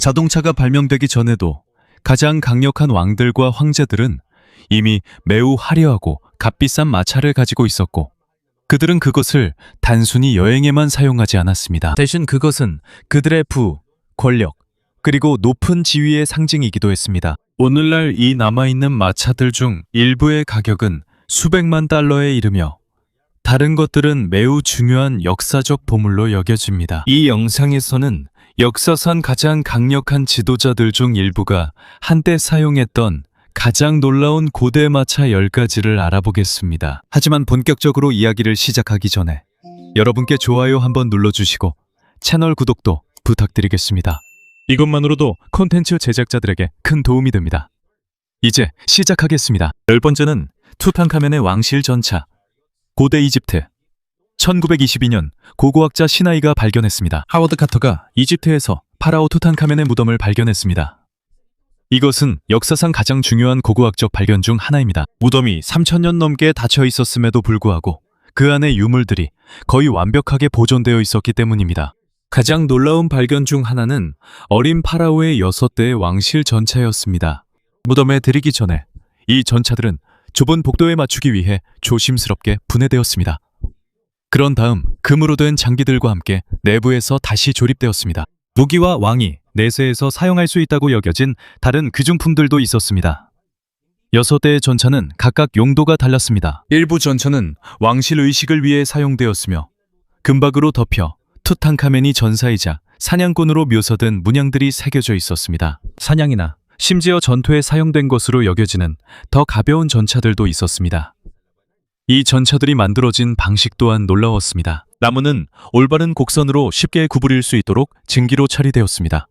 자동차가 발명되기 전에도 가장 강력한 왕들과 황제들은 이미 매우 화려하고 값비싼 마차를 가지고 있었고, 그들은 그것을 단순히 여행에만 사용하지 않았습니다. 대신 그것은 그들의 부, 권력, 그리고 높은 지위의 상징이기도 했습니다. 오늘날 이 남아있는 마차들 중 일부의 가격은 수백만 달러에 이르며 다른 것들은 매우 중요한 역사적 보물로 여겨집니다. 이 영상에서는 역사상 가장 강력한 지도자들 중 일부가 한때 사용했던 가장 놀라운 고대 마차 10가지를 알아보겠습니다. 하지만 본격적으로 이야기를 시작하기 전에 여러분께 좋아요 한번 눌러주시고 채널 구독도 부탁드리겠습니다. 이것만으로도 콘텐츠 제작자들에게 큰 도움이 됩니다. 이제 시작하겠습니다. 10번째는 투탕카멘의 왕실 전차. 고대 이집트. 1922년 고고학자 시나이가 발견했습니다. 하워드 카터가 이집트에서 파라오 투탕카멘의 무덤을 발견했습니다. 이것은 역사상 가장 중요한 고고학적 발견 중 하나입니다. 무덤이 3000년 넘게 닫혀 있었음에도 불구하고 그 안의 유물들이 거의 완벽하게 보존되어 있었기 때문입니다. 가장 놀라운 발견 중 하나는 어린 파라오의 6대의 왕실 전차였습니다. 무덤에 들이기 전에 이 전차들은 좁은 복도에 맞추기 위해 조심스럽게 분해되었습니다. 그런 다음 금으로 된 장비들과 함께 내부에서 다시 조립되었습니다. 무기와 왕이 내세에서 사용할 수 있다고 여겨진 다른 귀중품들도 있었습니다. 6대의 전차는 각각 용도가 달랐습니다. 일부 전차는 왕실 의식을 위해 사용되었으며 금박으로 덮여 투탕카멘이 전사이자 사냥꾼으로 묘사된 문양들이 새겨져 있었습니다. 사냥이나 심지어 전투에 사용된 것으로 여겨지는 더 가벼운 전차들도 있었습니다. 이 전차들이 만들어진 방식 또한 놀라웠습니다. 나무는 올바른 곡선으로 쉽게 구부릴 수 있도록 증기로 처리되었습니다.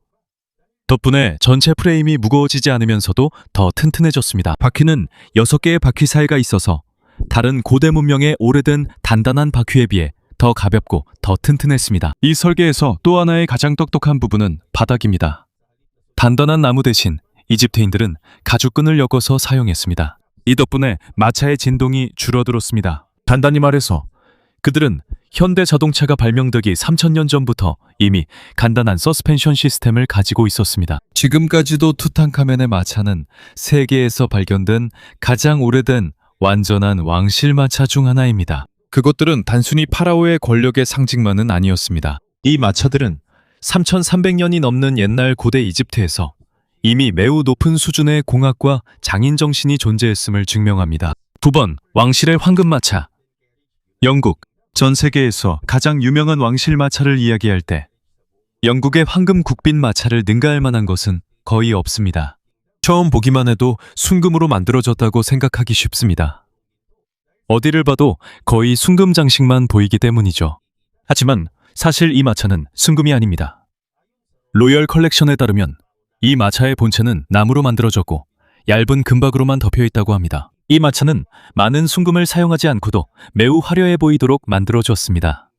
덕분에 전체 프레임이 무거워지지 않으면서도 더 튼튼해졌습니다. 바퀴는 6개의 바퀴 사이가 있어서 다른 고대 문명의 오래된 단단한 바퀴에 비해 더 가볍고 더 튼튼했습니다. 이 설계에서 또 하나의 가장 똑똑한 부분은 바닥입니다. 단단한 나무 대신 이집트인들은 가죽끈을 엮어서 사용했습니다. 이 덕분에 마차의 진동이 줄어들었습니다. 간단히 말해서 그들은 현대 자동차가 발명되기 3000년 전부터 이미 간단한 서스펜션 시스템을 가지고 있었습니다. 지금까지도 투탕카멘의 마차는 세계에서 발견된 가장 오래된 완전한 왕실 마차 중 하나입니다. 그것들은 단순히 파라오의 권력의 상징만은 아니었습니다. 이 마차들은 3300년이 넘는 옛날 고대 이집트에서 이미 매우 높은 수준의 공학과 장인정신이 존재했음을 증명합니다. 9번, 왕실의 황금마차. 영국. 전 세계에서 가장 유명한 왕실 마차를 이야기할 때 영국의 황금 국빈 마차를 능가할 만한 것은 거의 없습니다. 처음 보기만 해도 순금으로 만들어졌다고 생각하기 쉽습니다. 어디를 봐도 거의 순금 장식만 보이기 때문이죠. 하지만 사실 이 마차는 순금이 아닙니다. 로열 컬렉션에 따르면 이 마차의 본체는 나무로 만들어졌고 얇은 금박으로만 덮여 있다고 합니다. 이 마차는 많은 순금을 사용하지 않고도 매우 화려해 보이도록 만들어졌습니다.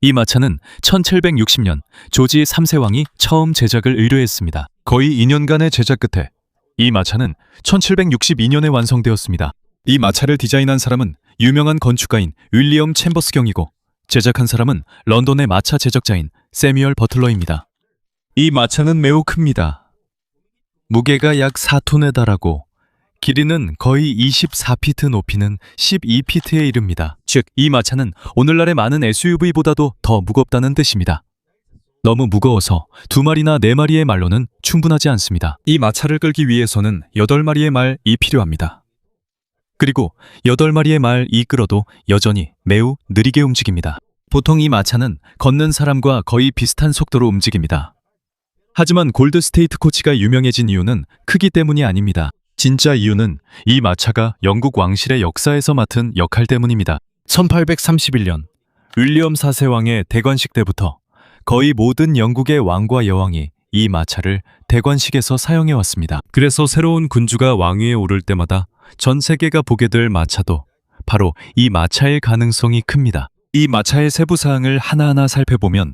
이 마차는 1760년 조지 3세 왕이 처음 제작을 의뢰했습니다. 거의 2년간의 제작 끝에 이 마차는 1762년에 완성되었습니다. 이 마차를 디자인한 사람은 유명한 건축가인 윌리엄 챔버스 경이고 제작한 사람은 런던의 마차 제작자인 세뮤얼 버틀러입니다. 이 마차는 매우 큽니다. 무게가 약 4톤에 달하고 길이는 거의 24피트, 높이는 12피트에 이릅니다. 즉, 이 마차는 오늘날의 많은 SUV보다도 더 무겁다는 뜻입니다. 너무 무거워서 2마리나 4마리의 말로는 충분하지 않습니다. 이 마차를 끌기 위해서는 8마리의 말이 필요합니다. 그리고 8마리의 말이 끌어도 여전히 매우 느리게 움직입니다. 보통 이 마차는 걷는 사람과 거의 비슷한 속도로 움직입니다. 하지만 골드 스테이트 코치가 유명해진 이유는 크기 때문이 아닙니다. 진짜 이유는 이 마차가 영국 왕실의 역사에서 맡은 역할 때문입니다. 1831년 윌리엄 4세 왕의 대관식 때부터 거의 모든 영국의 왕과 여왕이 이 마차를 대관식에서 사용해왔습니다. 그래서 새로운 군주가 왕위에 오를 때마다 전 세계가 보게 될 마차도 바로 이 마차일 가능성이 큽니다. 이 마차의 세부 사항을 하나하나 살펴보면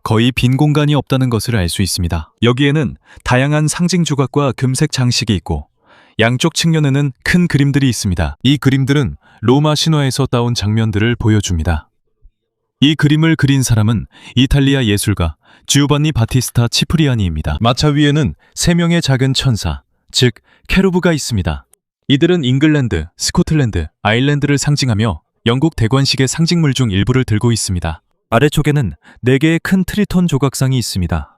거의 빈 공간이 없다는 것을 알 수 있습니다. 여기에는 다양한 상징 조각과 금색 장식이 있고 양쪽 측면에는 큰 그림들이 있습니다. 이 그림들은 로마 신화에서 따온 장면들을 보여줍니다. 이 그림을 그린 사람은 이탈리아 예술가 지오반니 바티스타 치프리아니입니다. 마차 위에는 3명의 작은 천사, 즉 케루브가 있습니다. 이들은 잉글랜드, 스코틀랜드, 아일랜드를 상징하며 영국 대관식의 상징물 중 일부를 들고 있습니다. 아래쪽에는 4개의 큰 트리톤 조각상이 있습니다.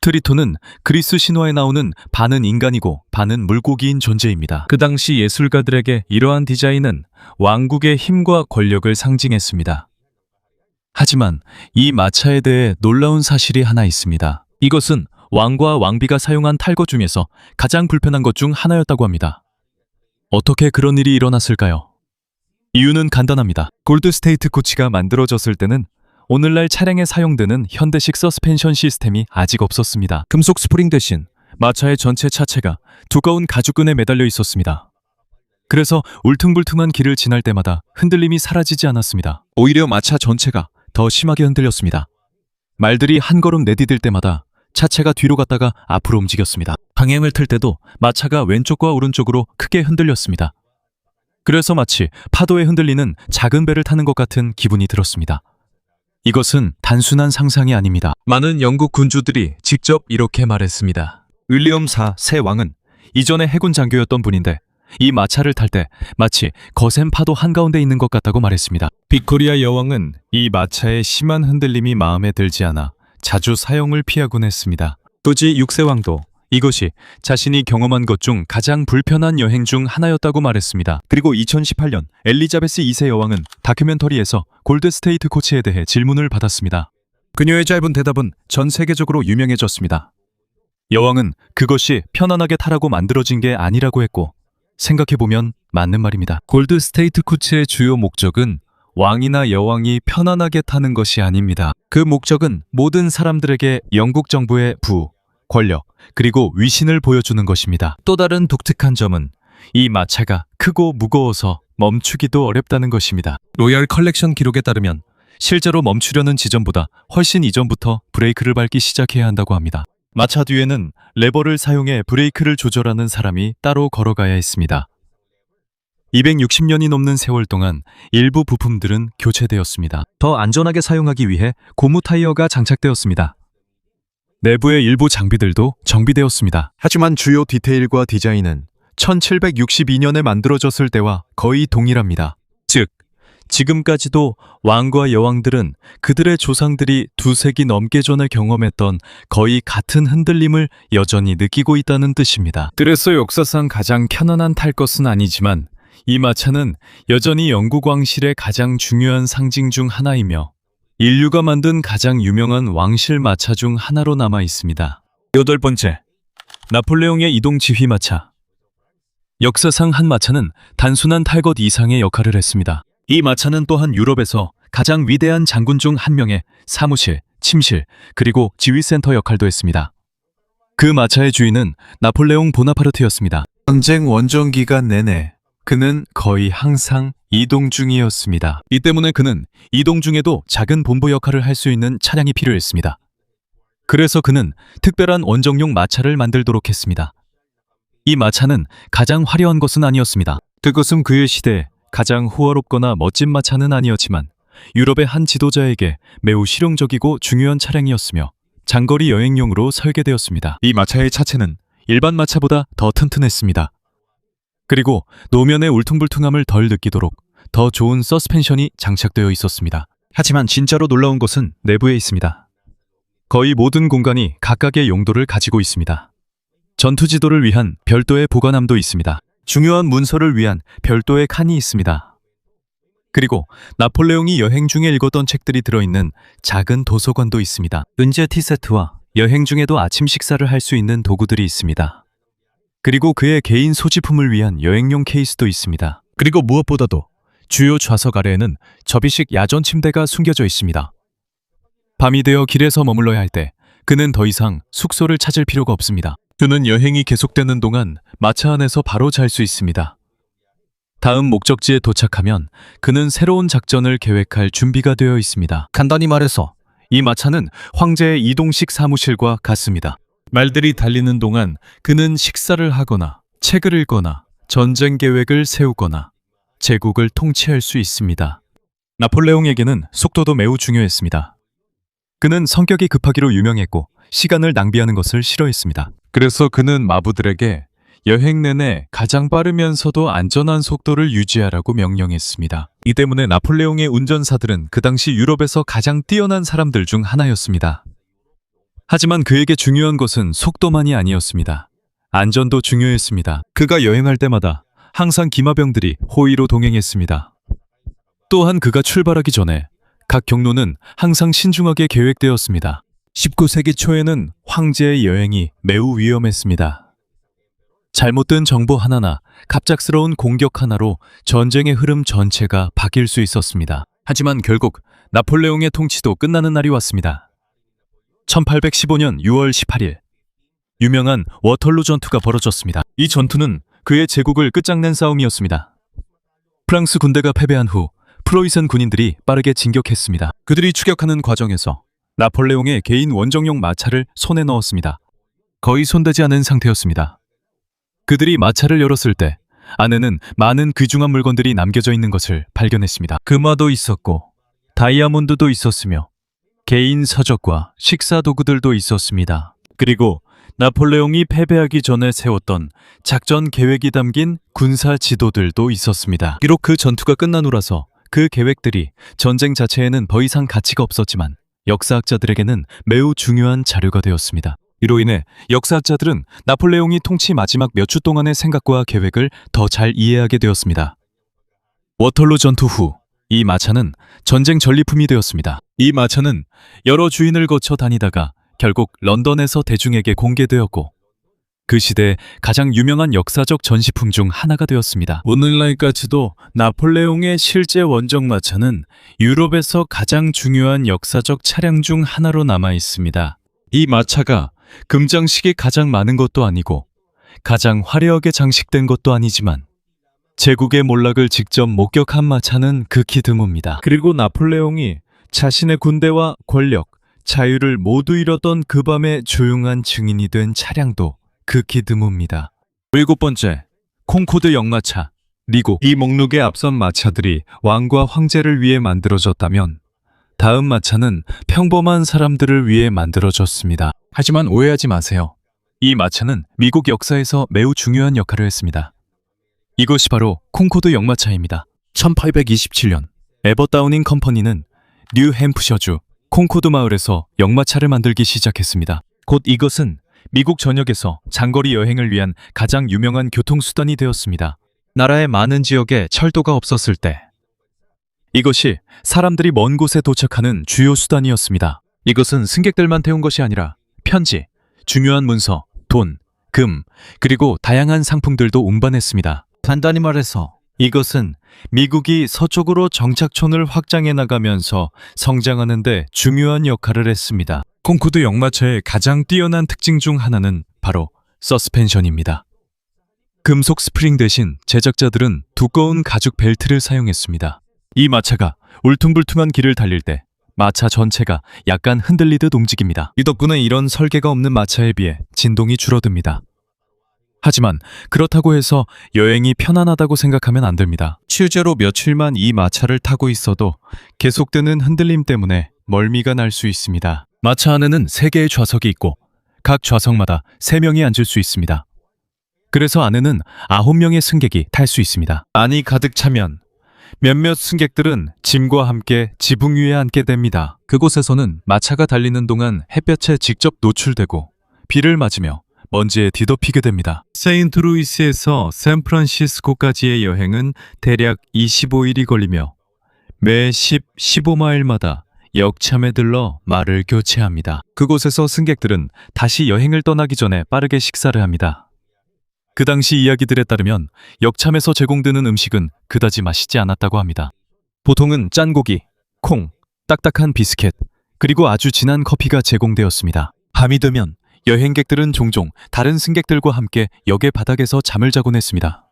트리톤은 그리스 신화에 나오는 반은 인간이고 반은 물고기인 존재입니다. 그 당시 예술가들에게 이러한 디자인은 왕국의 힘과 권력을 상징했습니다. 하지만 이 마차에 대해 놀라운 사실이 하나 있습니다. 이것은 왕과 왕비가 사용한 탈거 중에서 가장 불편한 것 중 하나였다고 합니다. 어떻게 그런 일이 일어났을까요? 이유는 간단합니다. 골드스테이트 코치가 만들어졌을 때는 오늘날 차량에 사용되는 현대식 서스펜션 시스템이 아직 없었습니다. 금속 스프링 대신 마차의 전체 차체가 두꺼운 가죽끈에 매달려 있었습니다. 그래서 울퉁불퉁한 길을 지날 때마다 흔들림이 사라지지 않았습니다. 오히려 마차 전체가 더 심하게 흔들렸습니다. 말들이 한 걸음 내디딜 때마다 차체가 뒤로 갔다가 앞으로 움직였습니다. 방향을 틀 때도 마차가 왼쪽과 오른쪽으로 크게 흔들렸습니다. 그래서 마치 파도에 흔들리는 작은 배를 타는 것 같은 기분이 들었습니다. 이것은 단순한 상상이 아닙니다. 많은 영국 군주들이 직접 이렇게 말했습니다. 윌리엄 4세 왕은 이전에 해군 장교였던 분인데 이 마차를 탈 때 마치 거센 파도 한가운데 있는 것 같다고 말했습니다. 빅토리아 여왕은 이 마차의 심한 흔들림이 마음에 들지 않아 자주 사용을 피하곤 했습니다. 또지 6세 왕도 이것이 자신이 경험한 것 중 가장 불편한 여행 중 하나였다고 말했습니다. 그리고 2018년 엘리자베스 2세 여왕은 다큐멘터리에서 골드스테이트 코치에 대해 질문을 받았습니다. 그녀의 짧은 대답은 전 세계적으로 유명해졌습니다. 여왕은 그것이 편안하게 타라고 만들어진 게 아니라고 했고, 생각해보면 맞는 말입니다. 골드스테이트 코치의 주요 목적은 왕이나 여왕이 편안하게 타는 것이 아닙니다. 그 목적은 모든 사람들에게 영국 정부의 권력, 그리고 위신을 보여주는 것입니다. 또 다른 독특한 점은 이 마차가 크고 무거워서 멈추기도 어렵다는 것입니다. 로얄 컬렉션 기록에 따르면 실제로 멈추려는 지점보다 훨씬 이전부터 브레이크를 밟기 시작해야 한다고 합니다. 마차 뒤에는 레버를 사용해 브레이크를 조절하는 사람이 따로 걸어가야 했습니다. 260년이 넘는 세월 동안 일부 부품들은 교체되었습니다. 더 안전하게 사용하기 위해 고무 타이어가 장착되었습니다. 내부의 일부 장비들도 정비되었습니다. 하지만 주요 디테일과 디자인은 1762년에 만들어졌을 때와 거의 동일합니다. 즉, 지금까지도 왕과 여왕들은 그들의 조상들이 2세기 넘게 전에 경험했던 거의 같은 흔들림을 여전히 느끼고 있다는 뜻입니다. 그래서 역사상 가장 편안한 탈 것은 아니지만 이 마차는 여전히 영국 왕실의 가장 중요한 상징 중 하나이며 인류가 만든 가장 유명한 왕실 마차 중 하나로 남아 있습니다. 8번째, 나폴레옹의 이동 지휘 마차. 역사상 한 마차는 단순한 탈 것 이상의 역할을 했습니다. 이 마차는 또한 유럽에서 가장 위대한 장군 중 한 명의 사무실, 침실, 그리고 지휘센터 역할도 했습니다. 그 마차의 주인은 나폴레옹 보나파르트였습니다. 전쟁 원정 기간 내내 그는 거의 항상 이동 중이었습니다. 이 때문에 그는 이동 중에도 작은 본부 역할을 할 수 있는 차량이 필요했습니다. 그래서 그는 특별한 원정용 마차를 만들도록 했습니다. 이 마차는 가장 화려한 것은 아니었습니다. 그것은 그의 시대에 가장 호화롭거나 멋진 마차는 아니었지만 유럽의 한 지도자에게 매우 실용적이고 중요한 차량이었으며 장거리 여행용으로 설계되었습니다. 이 마차의 차체는 일반 마차보다 더 튼튼했습니다. 그리고 노면의 울퉁불퉁함을 덜 느끼도록 더 좋은 서스펜션이 장착되어 있었습니다. 하지만 진짜로 놀라운 것은 내부에 있습니다. 거의 모든 공간이 각각의 용도를 가지고 있습니다. 전투 지도를 위한 별도의 보관함도 있습니다. 중요한 문서를 위한 별도의 칸이 있습니다. 그리고 나폴레옹이 여행 중에 읽었던 책들이 들어있는 작은 도서관도 있습니다. 은재 티세트와 여행 중에도 아침 식사를 할 수 있는 도구들이 있습니다. 그리고 그의 개인 소지품을 위한 여행용 케이스도 있습니다. 그리고 무엇보다도 주요 좌석 아래에는 접이식 야전 침대가 숨겨져 있습니다. 밤이 되어 길에서 머물러야 할 때 그는 더 이상 숙소를 찾을 필요가 없습니다. 그는 여행이 계속되는 동안 마차 안에서 바로 잘 수 있습니다. 다음 목적지에 도착하면 그는 새로운 작전을 계획할 준비가 되어 있습니다. 간단히 말해서 이 마차는 황제의 이동식 사무실과 같습니다. 말들이 달리는 동안 그는 식사를 하거나 책을 읽거나 전쟁 계획을 세우거나 제국을 통치할 수 있습니다. 나폴레옹에게는 속도도 매우 중요했습니다. 그는 성격이 급하기로 유명했고 시간을 낭비하는 것을 싫어했습니다. 그래서 그는 마부들에게 여행 내내 가장 빠르면서도 안전한 속도를 유지하라고 명령했습니다. 이 때문에 나폴레옹의 운전사들은 그 당시 유럽에서 가장 뛰어난 사람들 중 하나였습니다. 하지만 그에게 중요한 것은 속도만이 아니었습니다. 안전도 중요했습니다. 그가 여행할 때마다 항상 기마병들이 호위로 동행했습니다. 또한 그가 출발하기 전에 각 경로는 항상 신중하게 계획되었습니다. 19세기 초에는 황제의 여행이 매우 위험했습니다. 잘못된 정보 하나나 갑작스러운 공격 하나로 전쟁의 흐름 전체가 바뀔 수 있었습니다. 하지만 결국 나폴레옹의 통치도 끝나는 날이 왔습니다. 1815년 6월 18일, 유명한 워털루 전투가 벌어졌습니다. 이 전투는 그의 제국을 끝장낸 싸움이었습니다. 프랑스 군대가 패배한 후 프로이센 군인들이 빠르게 진격했습니다. 그들이 추격하는 과정에서 나폴레옹의 개인 원정용 마차를 손에 넣었습니다. 거의 손대지 않은 상태였습니다. 그들이 마차를 열었을 때 안에는 많은 귀중한 물건들이 남겨져 있는 것을 발견했습니다. 금화도 있었고 다이아몬드도 있었으며 개인 서적과 식사 도구들도 있었습니다. 그리고 나폴레옹이 패배하기 전에 세웠던 작전 계획이 담긴 군사 지도들도 있었습니다. 비록 그 전투가 끝난 후라서 그 계획들이 전쟁 자체에는 더 이상 가치가 없었지만 역사학자들에게는 매우 중요한 자료가 되었습니다. 이로 인해 역사학자들은 나폴레옹이 통치 마지막 몇 주 동안의 생각과 계획을 더 잘 이해하게 되었습니다. 워털루 전투 후 이 마차는 전쟁 전리품이 되었습니다. 이 마차는 여러 주인을 거쳐 다니다가 결국 런던에서 대중에게 공개되었고 그 시대의 가장 유명한 역사적 전시품 중 하나가 되었습니다. 오늘날까지도 나폴레옹의 실제 원정 마차는 유럽에서 가장 중요한 역사적 차량 중 하나로 남아 있습니다. 이 마차가 금장식이 가장 많은 것도 아니고 가장 화려하게 장식된 것도 아니지만 제국의 몰락을 직접 목격한 마차는 극히 드뭅니다. 그리고 나폴레옹이 자신의 군대와 권력, 자유를 모두 잃었던 그 밤의 조용한 증인이 된 차량도 극히 드뭅니다. 7번째, 콩코드 역마차. 리고. 이 목록에 앞선 마차들이 왕과 황제를 위해 만들어졌다면 다음 마차는 평범한 사람들을 위해 만들어졌습니다. 하지만 오해하지 마세요. 이 마차는 미국 역사에서 매우 중요한 역할을 했습니다. 이것이 바로 콩코드 역마차입니다. 1827년 에버다우닝 컴퍼니는 뉴햄프셔주 콩코드 마을에서 역마차를 만들기 시작했습니다. 곧 이것은 미국 전역에서 장거리 여행을 위한 가장 유명한 교통수단이 되었습니다. 나라의 많은 지역에 철도가 없었을 때 이것이 사람들이 먼 곳에 도착하는 주요 수단이었습니다. 이것은 승객들만 태운 것이 아니라 편지, 중요한 문서, 돈, 금, 그리고 다양한 상품들도 운반했습니다. 간단히 말해서 이것은 미국이 서쪽으로 정착촌을 확장해 나가면서 성장하는 데 중요한 역할을 했습니다. 콩코드 역마차의 가장 뛰어난 특징 중 하나는 바로 서스펜션입니다. 금속 스프링 대신 제작자들은 두꺼운 가죽 벨트를 사용했습니다. 이 마차가 울퉁불퉁한 길을 달릴 때 마차 전체가 약간 흔들리듯 움직입니다. 이 덕분에 이런 설계가 없는 마차에 비해 진동이 줄어듭니다. 하지만 그렇다고 해서 여행이 편안하다고 생각하면 안 됩니다. 실제로 며칠만 이 마차를 타고 있어도 계속되는 흔들림 때문에 멀미가 날 수 있습니다. 마차 안에는 3개의 좌석이 있고 각 좌석마다 3명이 앉을 수 있습니다. 그래서 안에는 9명의 승객이 탈 수 있습니다. 안이 가득 차면 몇몇 승객들은 짐과 함께 지붕 위에 앉게 됩니다. 그곳에서는 마차가 달리는 동안 햇볕에 직접 노출되고 비를 맞으며 먼지에 뒤덮이게 됩니다. 세인트루이스에서 샌프란시스코까지의 여행은 대략 25일이 걸리며 매 15마일마다 역참에 들러 말을 교체합니다. 그곳에서 승객들은 다시 여행을 떠나기 전에 빠르게 식사를 합니다. 그 당시 이야기들에 따르면 역참에서 제공되는 음식은 그다지 맛있지 않았다고 합니다. 보통은 짠 고기, 콩, 딱딱한 비스켓, 그리고 아주 진한 커피가 제공되었습니다. 밤이 되면 여행객들은 종종 다른 승객들과 함께 역의 바닥에서 잠을 자곤 했습니다.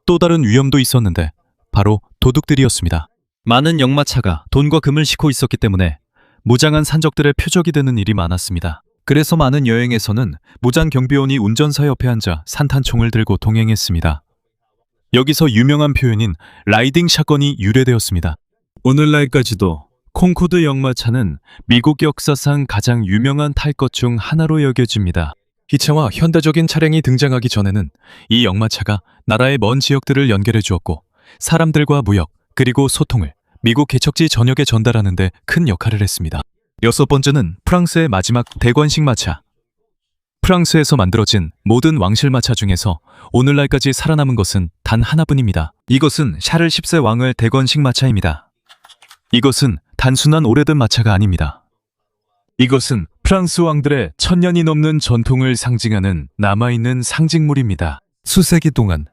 또 다른 위험도 있었는데 바로 도둑들이었습니다. 많은 역마차가 돈과 금을 싣고 있었기 때문에 무장한 산적들의 표적이 되는 일이 많았습니다. 그래서 많은 여행에서는 무장 경비원이 운전사 옆에 앉아 산탄총을 들고 동행했습니다. 여기서 유명한 표현인 라이딩 샷건이 유래되었습니다. 오늘날까지도 콩코드 역마차는 미국 역사상 가장 유명한 탈 것 중 하나로 여겨집니다. 기차와 현대적인 차량이 등장하기 전에는 이 역마차가 나라의 먼 지역들을 연결해 주었고 사람들과 무역 그리고 소통을 미국 개척지 전역에 전달하는 데 큰 역할을 했습니다. 여섯 번째는 프랑스의 마지막 대관식 마차. 프랑스에서 만들어진 모든 왕실마차 중에서 오늘날까지 살아남은 것은 단 하나뿐입니다. 이것은 샤를 10세 왕의 대관식 마차입니다. 이것은 단순한 오래된 마차가 아닙니다. 이것은 프랑스 왕들의 1000년이 넘는 전통을 상징하는 남아있는 상징물입니다. 수세기 동안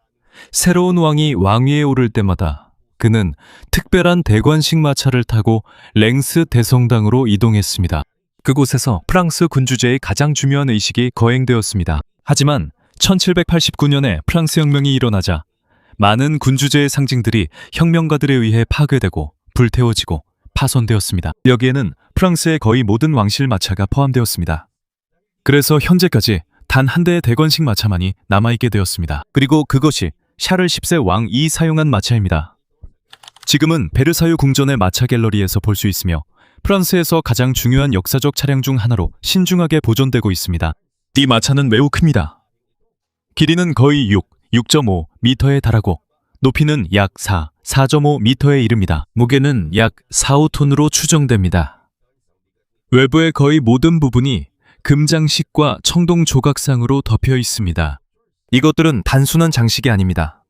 새로운 왕이 왕위에 오를 때마다 그는 특별한 대관식 마차를 타고 랭스 대성당으로 이동했습니다. 그곳에서 프랑스 군주제의 가장 중요한 의식이 거행되었습니다. 하지만 1789년에 프랑스 혁명이 일어나자 많은 군주제의 상징들이 혁명가들에 의해 파괴되고 불태워지고 파손되었습니다. 여기에는 프랑스의 거의 모든 왕실 마차가 포함되었습니다. 그래서 현재까지 단 한 대의 대관식 마차만이 남아있게 되었습니다. 그리고 그것이 샤를 10세 왕이 사용한 마차입니다. 지금은 베르사유 궁전의 마차 갤러리에서 볼 수 있으며 프랑스에서 가장 중요한 역사적 차량 중 하나로 신중하게 보존되고 있습니다. 이 마차는 매우 큽니다. 길이는 거의 6.5 미터에 달하고 높이는 약 4.5 미터에 이릅니다. 무게는 약 4-5톤으로 추정됩니다. 외부의 거의 모든 부분이 금장식과 청동 조각상으로 덮여 있습니다. 이것들은 단순한 장식이 아닙니다.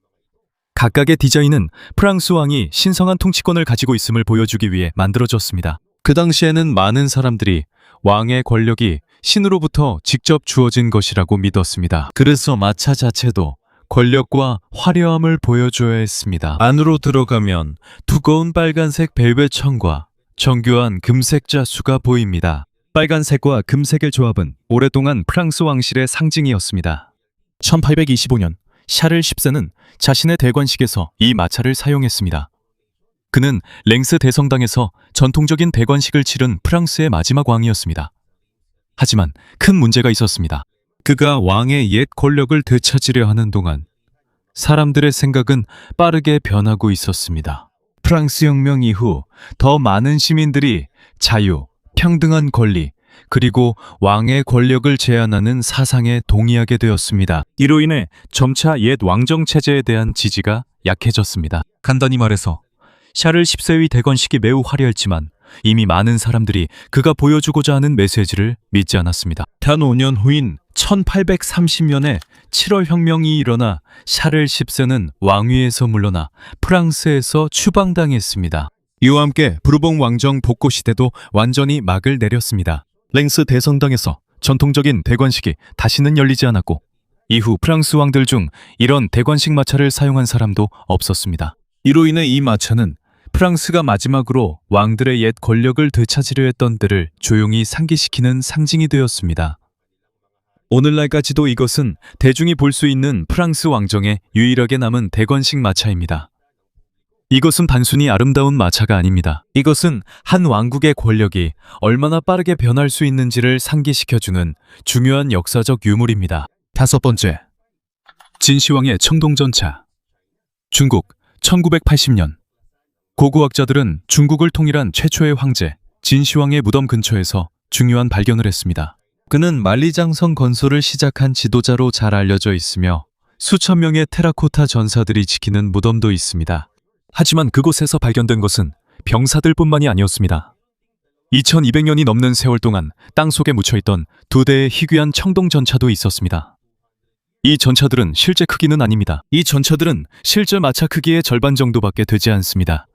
각각의 디자인은 프랑스 왕이 신성한 통치권을 가지고 있음을 보여주기 위해 만들어졌습니다. 그 당시에는 많은 사람들이 왕의 권력이 신으로부터 직접 주어진 것이라고 믿었습니다. 그래서 마차 자체도 권력과 화려함을 보여줘야 했습니다. 안으로 들어가면 두꺼운 빨간색 벨벳 천과 정교한 금색 자수가 보입니다. 빨간색과 금색의 조합은 오랫동안 프랑스 왕실의 상징이었습니다. 1825년 샤를 10세는 자신의 대관식에서 이 마차를 사용했습니다. 그는 랭스 대성당에서 전통적인 대관식을 치른 프랑스의 마지막 왕이었습니다. 하지만 큰 문제가 있었습니다. 그가 왕의 옛 권력을 되찾으려 하는 동안 사람들의 생각은 빠르게 변하고 있었습니다. 프랑스 혁명 이후 더 많은 시민들이 자유, 평등한 권리, 그리고 왕의 권력을 제한하는 사상에 동의하게 되었습니다. 이로 인해 점차 옛 왕정 체제에 대한 지지가 약해졌습니다. 간단히 말해서 샤를 10세의 대관식이 매우 화려했지만 이미 많은 사람들이 그가 보여주고자 하는 메시지를 믿지 않았습니다. 단 5년 후인 1830년에 7월 혁명이 일어나 샤를 10세는 왕위에서 물러나 프랑스에서 추방당했습니다. 이와 함께 부르봉 왕정 복고 시대도 완전히 막을 내렸습니다. 랭스 대성당에서 전통적인 대관식이 다시는 열리지 않았고 이후 프랑스 왕들 중 이런 대관식 마차를 사용한 사람도 없었습니다. 이로 인해 이 마차는 프랑스가 마지막으로 왕들의 옛 권력을 되찾으려 했던 때를 조용히 상기시키는 상징이 되었습니다. 오늘날까지도 이것은 대중이 볼 수 있는 프랑스 왕정의 유일하게 남은 대관식 마차입니다. 이것은 단순히 아름다운 마차가 아닙니다. 이것은 한 왕국의 권력이 얼마나 빠르게 변할 수 있는지를 상기시켜주는 중요한 역사적 유물입니다. 다섯 번째, 진시황의 청동전차. 중국 1980년 고고학자들은 중국을 통일한 최초의 황제 진시황의 무덤 근처에서 중요한 발견을 했습니다. 그는 만리장성 건설을 시작한 지도자로 잘 알려져 있으며 수천 명의 테라코타 전사들이 지키는 무덤도 있습니다. 하지만 그곳에서 발견된 것은 병사들뿐만이 아니었습니다. 2200년이 넘는 세월 동안 땅속에 묻혀있던 2대의 희귀한 청동전차도 있었습니다. 이 전차들은 실제 크기는 아닙니다. 이 전차들은 실제 마차 크기의 절반 정도밖에 되지 않습니다.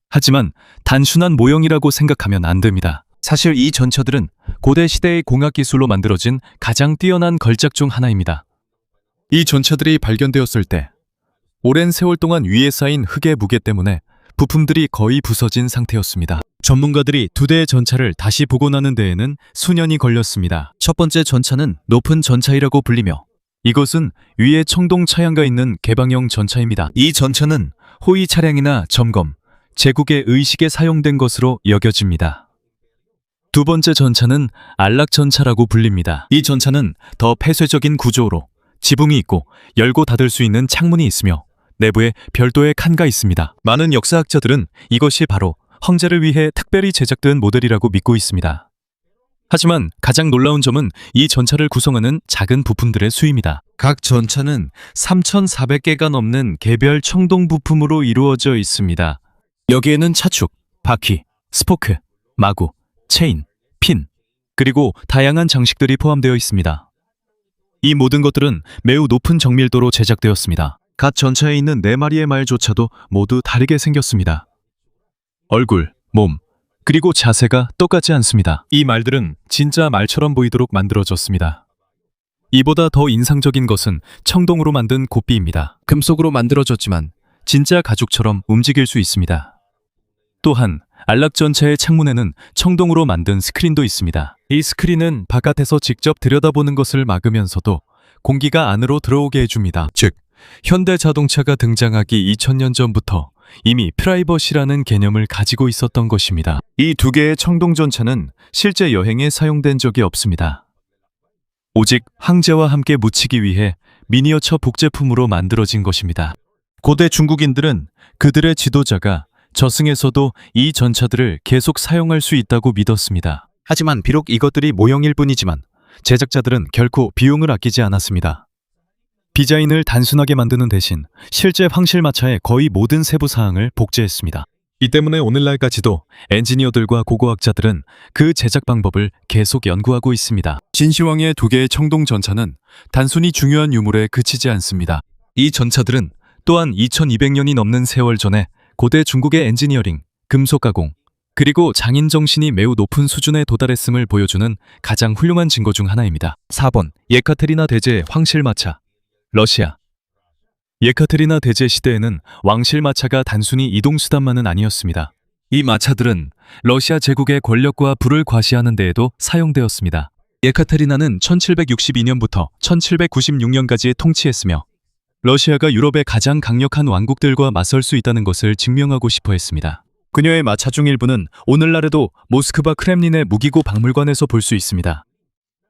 하지만 단순한 모형이라고 생각하면 안 됩니다. 사실 이 전차들은 고대 시대의 공학 기술로 만들어진 가장 뛰어난 걸작 중 하나입니다. 이 전차들이 발견되었을 때 오랜 세월 동안 위에 쌓인 흙의 무게 때문에 부품들이 거의 부서진 상태였습니다. 전문가들이 2대의 전차를 다시 복원하는 데에는 수년이 걸렸습니다. 첫 번째 전차는 높은 전차이라고 불리며 이것은 위에 청동 차량가 있는 개방형 전차입니다. 이 전차는 호위 차량이나 점검, 제국의 의식에 사용된 것으로 여겨집니다. 두 번째 전차는 안락전차라고 불립니다. 이 전차는 더 폐쇄적인 구조로 지붕이 있고 열고 닫을 수 있는 창문이 있으며 내부에 별도의 칸가 있습니다. 많은 역사학자들은 이것이 바로 황제를 위해 특별히 제작된 모델이라고 믿고 있습니다. 하지만 가장 놀라운 점은 이 전차를 구성하는 작은 부품들의 수입니다. 각 전차는 3,400개가 넘는 개별 청동 부품으로 이루어져 있습니다. 여기에는 차축, 바퀴, 스포크, 마구, 체인, 핀, 그리고 다양한 장식들이 포함되어 있습니다. 이 모든 것들은 매우 높은 정밀도로 제작되었습니다. 각 전차에 있는 4마리의 말조차도 모두 다르게 생겼습니다. 얼굴, 몸, 그리고 자세가 똑같지 않습니다. 이 말들은 진짜 말처럼 보이도록 만들어졌습니다. 이보다 더 인상적인 것은 청동으로 만든 고삐입니다. 금속으로 만들어졌지만 진짜 가죽처럼 움직일 수 있습니다. 또한 안락전차의 창문에는 청동으로 만든 스크린도 있습니다. 이 스크린은 바깥에서 직접 들여다보는 것을 막으면서도 공기가 안으로 들어오게 해줍니다. 즉, 현대 자동차가 등장하기 2000년 전부터 이미 프라이버시라는 개념을 가지고 있었던 것입니다. 이 두 개의 청동전차는 실제 여행에 사용된 적이 없습니다. 오직 황제와 함께 묻히기 위해 미니어처 복제품으로 만들어진 것입니다. 고대 중국인들은 그들의 지도자가 저승에서도 이 전차들을 계속 사용할 수 있다고 믿었습니다. 하지만 비록 이것들이 모형일 뿐이지만 제작자들은 결코 비용을 아끼지 않았습니다. 디자인을 단순하게 만드는 대신 실제 황실마차의 거의 모든 세부 사항을 복제했습니다. 이 때문에 오늘날까지도 엔지니어들과 고고학자들은 그 제작 방법을 계속 연구하고 있습니다. 진시황의 2개의 청동 전차는 단순히 중요한 유물에 그치지 않습니다. 이 전차들은 또한 2200년이 넘는 세월 전에 고대 중국의 엔지니어링, 금속 가공, 그리고 장인 정신이 매우 높은 수준에 도달했음을 보여주는 가장 훌륭한 증거 중 하나입니다. 4번, 예카테리나 대제의 황실마차. 러시아. 예카테리나 대제 시대에는 왕실마차가 단순히 이동수단만은 아니었습니다. 이 마차들은 러시아 제국의 권력과 부를 과시하는 데에도 사용되었습니다. 예카테리나는 1762년부터 1796년까지 통치했으며 러시아가 유럽의 가장 강력한 왕국들과 맞설 수 있다는 것을 증명하고 싶어 했습니다. 그녀의 마차 중 일부는 오늘날에도 모스크바 크렘린의 무기고 박물관에서 볼 수 있습니다.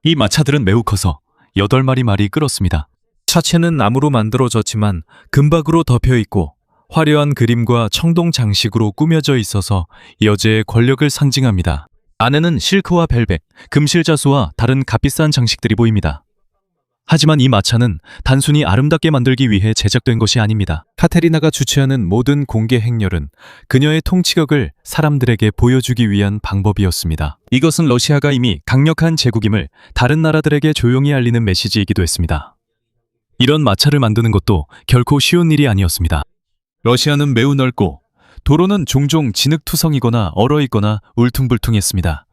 이 마차들은 매우 커서 8마리 말이 끌었습니다. 차체는 나무로 만들어졌지만 금박으로 덮여 있고 화려한 그림과 청동 장식으로 꾸며져 있어서 여제의 권력을 상징합니다. 안에는 실크와 벨벳, 금실자수와 다른 값비싼 장식들이 보입니다. 하지만 이 마차는 단순히 아름답게 만들기 위해 제작된 것이 아닙니다. 카테리나가 주최하는 모든 공개 행렬은 그녀의 통치력을 사람들에게 보여주기 위한 방법이었습니다. 이것은 러시아가 이미 강력한 제국임을 다른 나라들에게 조용히 알리는 메시지이기도 했습니다. 이런 마차를 만드는 것도 결코 쉬운 일이 아니었습니다. 러시아는 매우 넓고 도로는 종종 진흙투성이거나 얼어있거나 울퉁불퉁했습니다.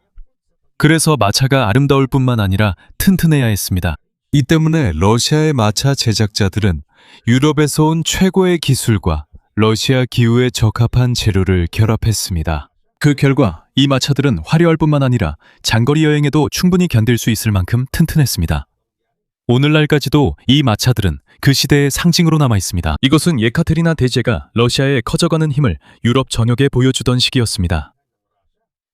그래서 마차가 아름다울 뿐만 아니라 튼튼해야 했습니다. 이 때문에 러시아의 마차 제작자들은 유럽에서 온 최고의 기술과 러시아 기후에 적합한 재료를 결합했습니다. 그 결과 이 마차들은 화려할 뿐만 아니라 장거리 여행에도 충분히 견딜 수 있을 만큼 튼튼했습니다. 오늘날까지도 이 마차들은 그 시대의 상징으로 남아 있습니다. 이것은 예카테리나 대제가 러시아의 커져가는 힘을 유럽 전역에 보여주던 시기였습니다.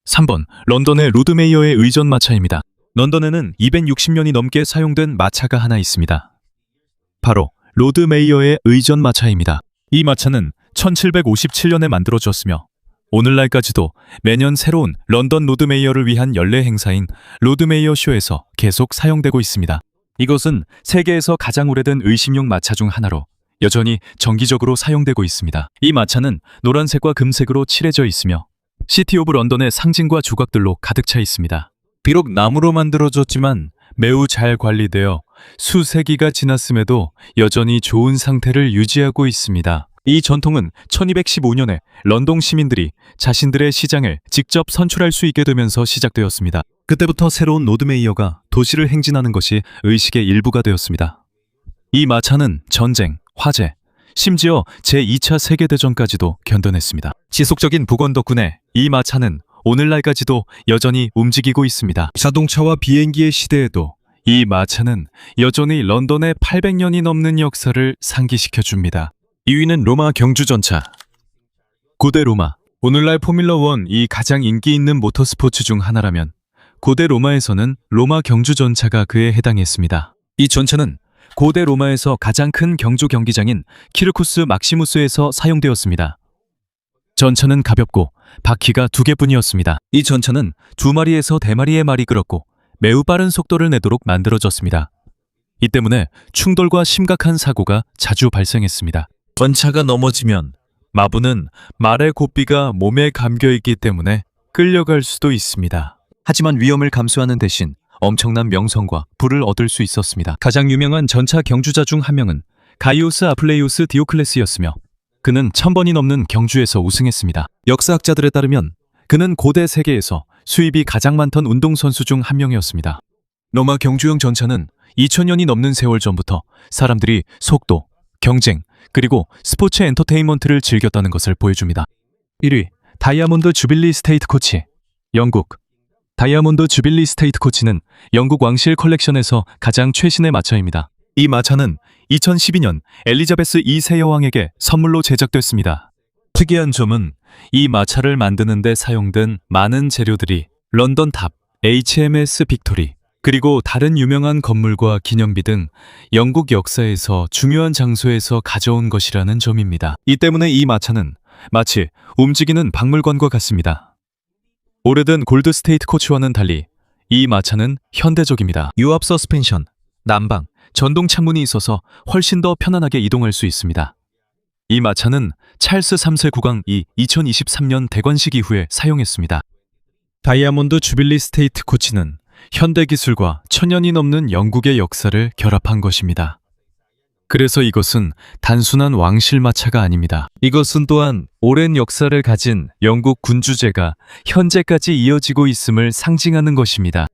3번, 런던의 로드메이어의 의전 마차입니다. 런던에는 260년이 넘게 사용된 마차가 하나 있습니다. 바로 로드메이어의 의전 마차입니다. 이 마차는 1757년에 만들어졌으며 오늘날까지도 매년 새로운 런던 로드메이어를 위한 연례 행사인 로드메이어 쇼에서 계속 사용되고 있습니다. 이것은 세계에서 가장 오래된 의심용 마차 중 하나로 여전히 정기적으로 사용되고 있습니다. 이 마차는 노란색과 금색으로 칠해져 있으며 시티 오브 런던의 상징과 조각들로 가득 차 있습니다. 비록 나무로 만들어졌지만 매우 잘 관리되어 수세기가 지났음에도 여전히 좋은 상태를 유지하고 있습니다. 이 전통은 1215년에 런던 시민들이 자신들의 시장을 직접 선출할 수 있게 되면서 시작되었습니다. 그때부터 새로운 로드메이어가 도시를 행진하는 것이 의식의 일부가 되었습니다. 이 마차는 전쟁, 화재, 심지어 제2차 세계대전까지도 견뎌냈습니다. 지속적인 복원 덕분에 이 마차는 오늘날까지도 여전히 움직이고 있습니다. 자동차와 비행기의 시대에도 이 마차는 여전히 런던의 800년이 넘는 역사를 상기시켜줍니다. 2위는 로마 경주전차. 고대 로마. 오늘날 포뮬러1이 가장 인기 있는 모터스포츠 중 하나라면 고대 로마에서는 로마 경주전차가 그에 해당했습니다. 이 전차는 고대 로마에서 가장 큰 경주 경기장인 키르쿠스 막시무스에서 사용되었습니다. 전차는 가볍고 바퀴가 2개뿐이었습니다. 이 전차는 2마리에서 4마리의 말이 끌었고 매우 빠른 속도를 내도록 만들어졌습니다. 이 때문에 충돌과 심각한 사고가 자주 발생했습니다. 전차가 넘어지면 마부는 말의 고삐가 몸에 감겨 있기 때문에 끌려갈 수도 있습니다. 하지만 위험을 감수하는 대신 엄청난 명성과 부를 얻을 수 있었습니다. 가장 유명한 전차 경주자 중 한 명은 가이오스 아플레이오스 디오클레스였으며 그는 1000번이 넘는 경주에서 우승했습니다. 역사학자들에 따르면 그는 고대 세계에서 수입이 가장 많던 운동선수 중 한 명이었습니다. 로마 경주용 전차는 2000년이 넘는 세월 전부터 사람들이 속도, 경쟁, 그리고 스포츠 엔터테인먼트를 즐겼다는 것을 보여줍니다. 1위, 다이아몬드 주빌리 스테이트 코치. 영국. 다이아몬드 주빌리 스테이트 코치는 영국 왕실 컬렉션에서 가장 최신의 마차입니다. 이 마차는 2012년 엘리자베스 2세 여왕에게 선물로 제작됐습니다. 특이한 점은 이 마차를 만드는 데 사용된 많은 재료들이 런던 탑, HMS 빅토리, 그리고 다른 유명한 건물과 기념비 등 영국 역사에서 중요한 장소에서 가져온 것이라는 점입니다. 이 때문에 이 마차는 마치 움직이는 박물관과 같습니다. 오래된 골드 스테이트 코치와는 달리 이 마차는 현대적입니다. 유압 서스펜션, 난방, 전동 창문이 있어서 훨씬 더 편안하게 이동할 수 있습니다. 이 마차는 찰스 3세 국왕이 2023년 대관식 이후에 사용했습니다. 다이아몬드 주빌리 스테이트 코치는 현대 기술과 1000년이 넘는 영국의 역사를 결합한 것입니다. 그래서 이것은 단순한 왕실 마차가 아닙니다. 이것은 또한 오랜 역사를 가진 영국 군주제가 현재까지 이어지고 있음을 상징하는 것입니다.